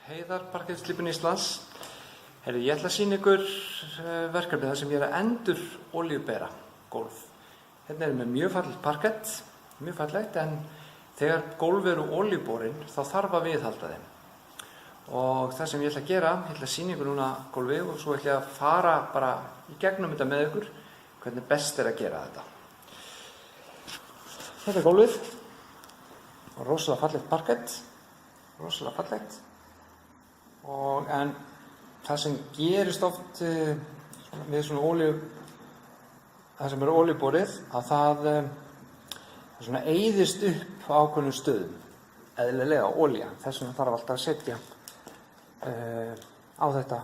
Heiðar Parkettslípun Íslands. Ég ætla að sýna ykkur verkefni þar sem ég er að endur olíubera gólf. Hérna með mjög fallegt parkett, mjög fallegt, en þegar gólf eru olíuborin þá þarf að viðhalda þeim. Og það sem ég ætla að gera, ég ætla að sýna ykkur núna gólfið og svo ætla ég að fara bara í gegnum þetta með ykkur hvernig best er að gera þetta. Þetta er gólfið, rosalega fallegt parkett, rosalega fallegt. En það sem gerist oft við svona það sem er olíuborið, að það svona eyðist upp á ákveðnum stöðum, eðlilega olía. Þess vegna þarf alltaf að setja á þetta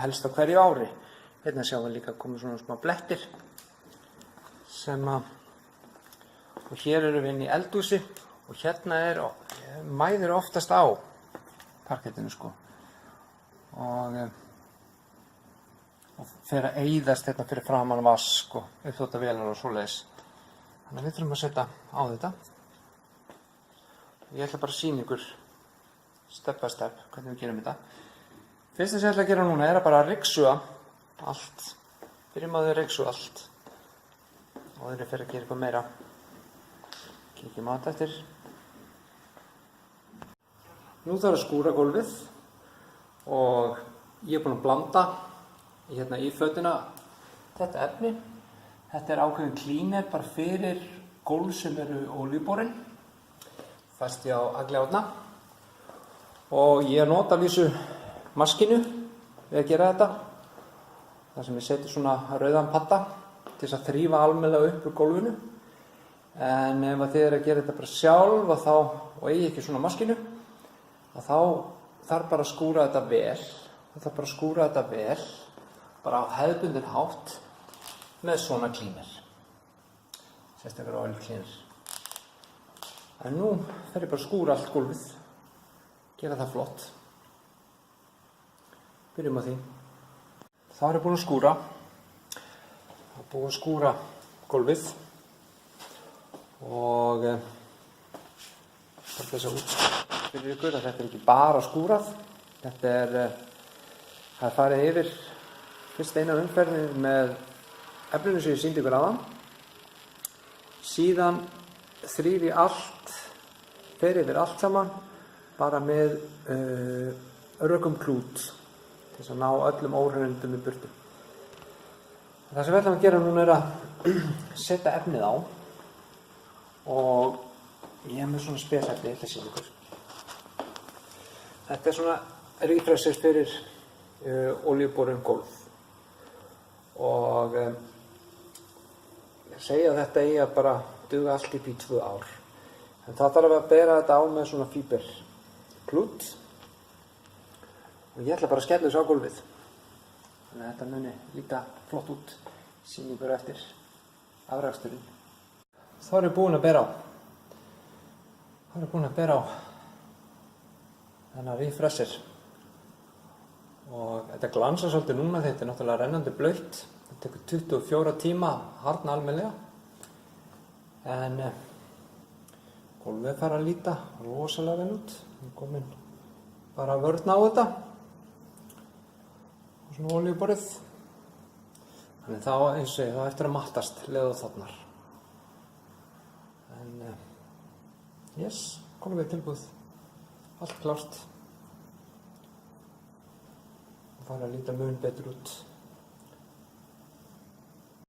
helst á hverju ári. Hérna sjáum við líka komið svona smá blettir og hér erum við inn í eldhúsi og hérna mæðir oftast á parkettinu og fer að eyðast hérna fyrir framan vask og uppþvottavélar og svoleiðis. Þannig að við þurfum að setja á þetta. Ég ætla bara að sýna ykkur step by step hvernig við gerum þetta. Fyrsta sem ég ætla að gera núna er að bara ryksuga allt. Byrjum á því að ryksuga allt. Og þeir fer að gera eitthvað meira. Kíkjum á þetta eftir. Nú þarf að skúra gólfið og ég er búinn að blanda hérna í fötuna þetta efni. Þetta er ákveðin klíner bara fyrir gólf sem eru olíuborin. Festi á agliárna. Og ég nota vísu maskinu við að gera þetta. Það sem ég seti svona rauðan patta til þess að þrífa almennilega upp úr gólfinu. En ef þið eru að gera þetta bara sjálf og eigi ekki svona maskinu, þá þarf bara að skúra þetta vel. Það þarf bara að skúra þetta vel, bara á hefðbundinn hátt með svona klíner. Sérstaklega olíuklíner. En nú fer ég bara að skúra allt gólfið, gera það flott. Byrjum á því. Þá er ég búinn að skúra. Það er búinn að skúra gólfið og bara þess að fyrir ykkur að þetta er ekki bara skúrað. Þetta það er farið yfir fyrst eina umferð með efninu sem ég sýndi ykkur áðan. Síðan þríf ég allt, fer yfir allt saman bara með rökum klút til þess að ná öllum óhreinindum í burtu. Það sem við ætlum að gera núna er að setja efnið á og ég er með svona spesefni, ég ætla að sýna ykkur. Þetta er svona refresher fyrir olíuborin gólf og ég segi að þetta eigi að bara duga allt upp í 2 ár. En það þarf að bera þetta á með svona fíberklút og ég ætla bara að skella þessu á gólfið. Þannig að þetta muni líta flott út, sýni ykkur eftir afraksturinn. Þá er ég búinn að bera á. Þennan refresher. Og þetta glansar svolítið núna, þetta er náttúrulega rennandi blautt. Þetta tekur 24 tíma að harðna almennilega. En gólfið fara að líta rosalega vel út. Ég er komin bara að vörna á þetta. Og svona olíuborið. Þannig þá, eins og ég, þá eftir að mattast leið og þarnar. En yes, gólfið er tilbúið. Allt klárt. Það fara að líta mun betur út.